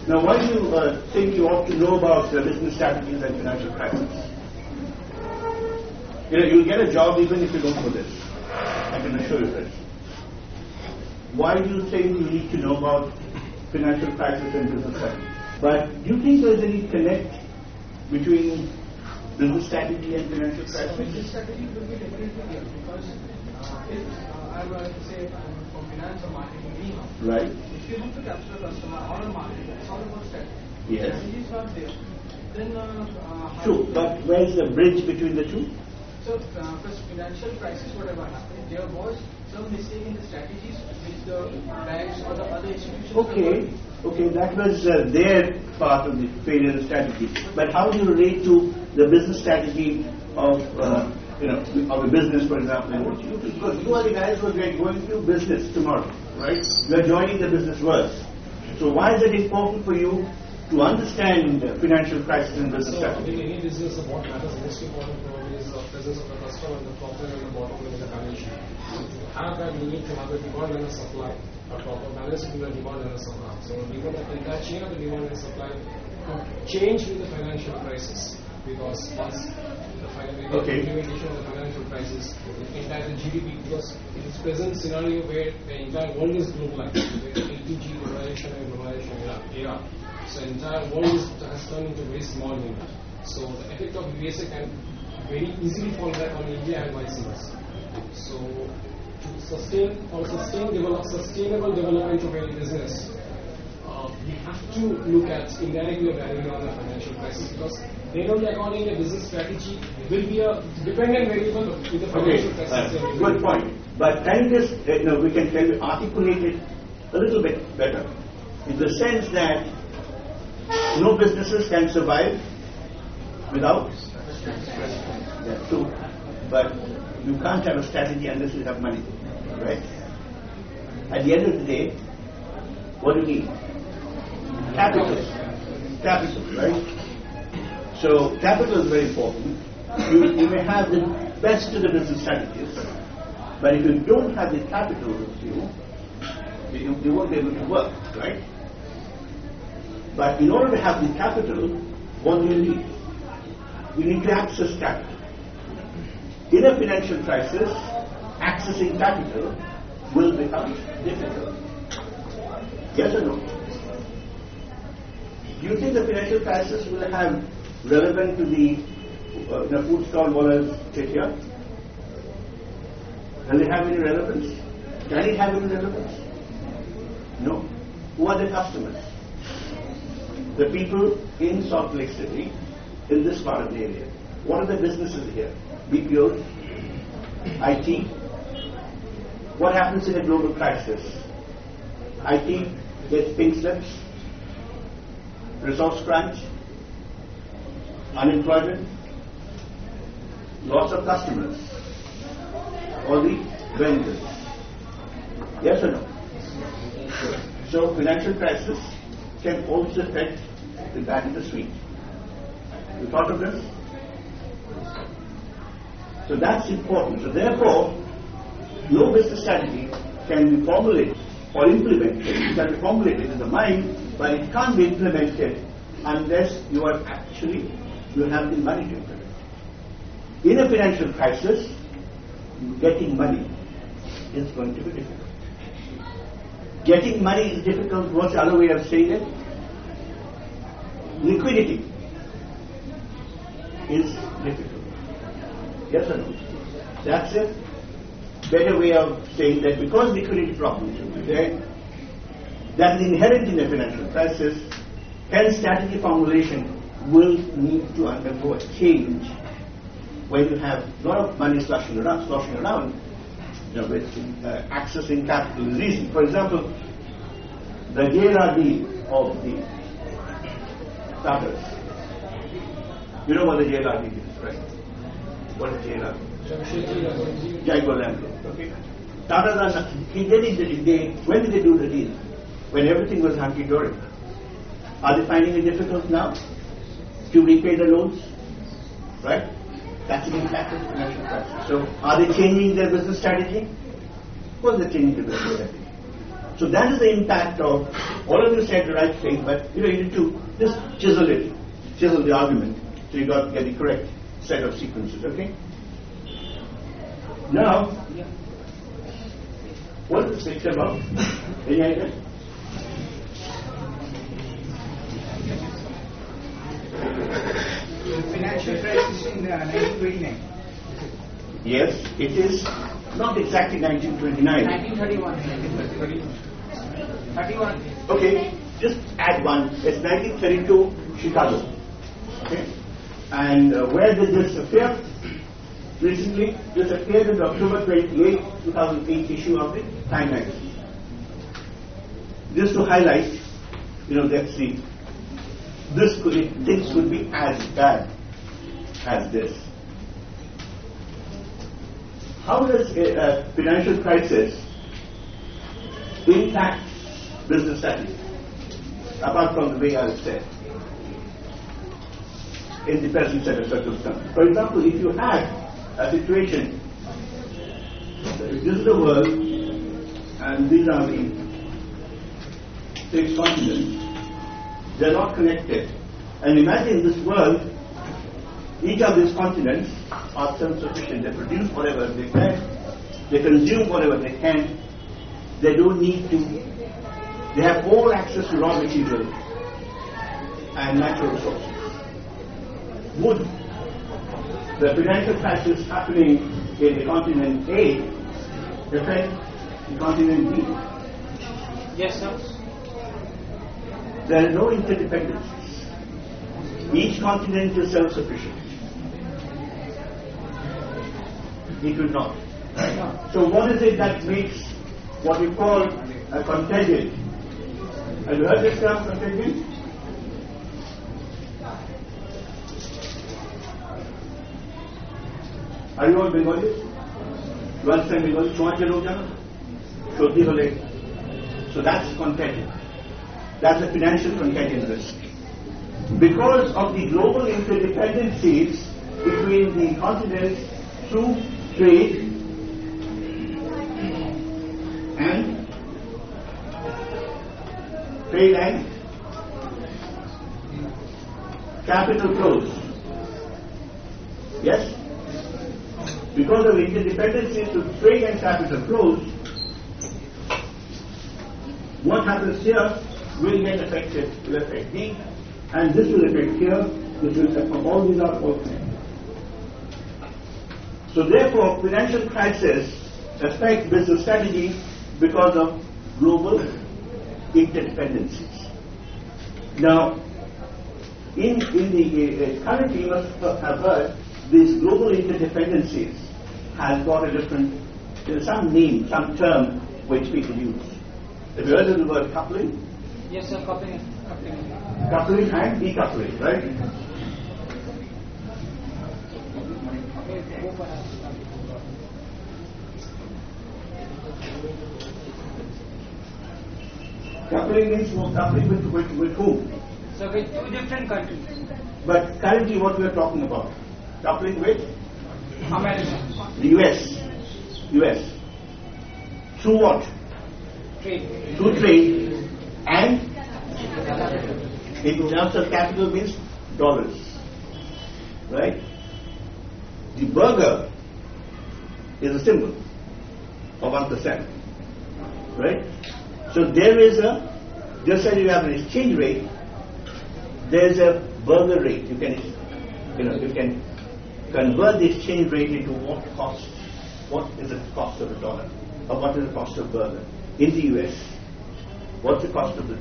Now, why do you think you ought to know about business strategies and financial crisis? You'll get a job even if you don't know this. I can assure you this. Why do you think you need to know about financial crisis and business strategy? But do you think there's any connect between business strategy and financial crisis? Business strategy will be definitely there because if I were to say I'm from finance or marketing anyhow, right. If you want to capture a customer or a market, it's all about strategy. Yes. Strategy is not there. Then true, but where's the bridge between the two? So, first financial crisis, whatever happened, there was some mistake in the strategies which the banks or the other institutions. Okay, that was their part of the failure of strategy. But how do you relate to the business strategy of of a business, for example? Because you are the guys who are going to do business tomorrow, right? You are joining the business world. So why is it important for you to understand financial crisis and business strategy? In any business, what matters most important probably is the presence of the customer and the top line and the bottom line in the balance sheet. To have that, you need to have a demand and a supply, a proper balance between the demand and the supply. So we want the entire chain of the demand and supply to change with the financial crisis, because once the implementation of the financial crisis, the entire GDP, because it is present scenario where the entire world is globalized, where the LPG globalization and globalization era. So the entire world has turned into a very small unit. So the effect of USA can very easily fall back on India and vice versa. So to sustainable development of any business, we have to look at indirectly evaluating on the financial crisis, because then only according to business strategy will be a dependent variable with the financial crisis. Good point. But can you just we can articulate it a little bit better, in the sense that no businesses can survive without true. But you can't have a strategy unless you have money, right? At the end of the day, what do you need? Capital, right? So capital is very important. You may have the best of the business strategies, but if you don't have the capital with you, you won't be able to work, right? But in order to have the capital, what do you need? You need to access capital. In a financial crisis, accessing capital will become difficult. Yes or no? Do you think the financial crisis will have relevance to the food stall wallahs here? Will it have any relevance? Can it have any relevance? No. Who are the customers? The people in Salt Lake City, in this part of the area. What are the businesses here? BPOs, IT. What happens in a global crisis? IT gets pink slips, resource crunch, unemployment, loss of customers, all the vendors. Yes or no? So financial crisis can also affect the bad and the sweet. You thought of this? So that's important. So therefore, no business strategy can be formulated or implemented. It can be formulated in the mind, but it can't be implemented unless you have the money to implement. In a financial crisis, getting money is going to be difficult. Getting money is difficult. What's the other way of saying it? Liquidity is difficult. Yes or no? That's a better way of saying that, because liquidity problems will be there, that is inherent in a financial crisis, hence strategy formulation will need to undergo a change when you have a lot of money sloshing around, with accessing capital is easy. For example, the JLRD of the Tatas. You know what the JLRD is, right? What is JLRD? Jaguar Land Rover. Okay. Tatas when did they do the deal? When everything was hunky-dory. Are they finding it difficult now to repay the loans? Right? That's an impact of the financial crisis. So, are they changing their business strategy? Of course, they're changing their business strategy. So that is the impact of, all of you said the right thing, but you need to just chisel the argument, so you got to get the correct set of sequences, okay? Now, what is this picture about? Any idea? The financial crisis in 1929. Yes, it is not exactly 1929. 1931. 31. Okay, just add one. It's 1932, Chicago. Okay, and where did this appear? Recently, this appeared in the October 28, 2008 issue of the Time magazine. Just to highlight, let's see, things could be as bad as this. How does a financial crisis impact business strategy, apart from the way I said, in the present set of circumstances? For example, if you had a situation, this is the world, and these are the 6 continents, they're not connected. And imagine this world, each of these continents are self-sufficient. They produce whatever they can, they consume whatever they can, they don't need to, they have all access to raw material and natural resources. Would the financial crisis happening in the continent A affect the continent B? Yes, sir. There are no interdependencies. Each continent is self-sufficient. It will not. So what is it that makes what we call a contagion? Have you heard this term, contagion? Are you all Bengalis? You understand Bengali? So that's contagion. That's a financial contagion risk. Because of the global interdependencies between the continents through trade and capital flows. Yes? Because of interdependencies to trade and capital flows, what happens here will get affected, will affect me, and this will affect here, this will affect all these are all connected. So therefore, financial crisis affect business strategy because of global interdependencies. Now, in the currently you must have heard these global interdependencies has got a different, there's some name, some term which people use. Have you heard of the word coupling? Yes, sir. Coupling. Coupling and decoupling, right? Coupling means coupling with whom? So with 2 different countries. But currently what we are talking about, coupling with America. the US. Through what? Trade. Through trade and in terms of capital means dollars. Right? The burger is a symbol of 1%. Right? So there is just as you have an exchange rate, there is a burger rate. You can convert the exchange rate into what is the cost of a dollar, or what is the cost of burger in the US. What's the cost of the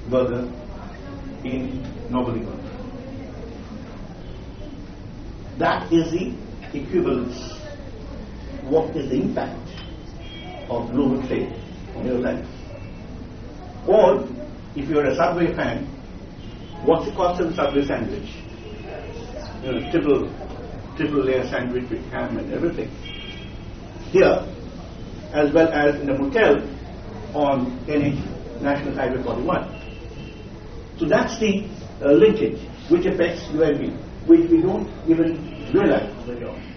burger in normal economy? That is the equivalence. What is the impact of global trade on your life? Or, if you're a Subway fan, what's the cost of a Subway sandwich? Triple layer sandwich with ham and everything. Here, as well as in a motel on NH National Highway 41. So that's the linkage which affects you and me, which we don't even realize very often.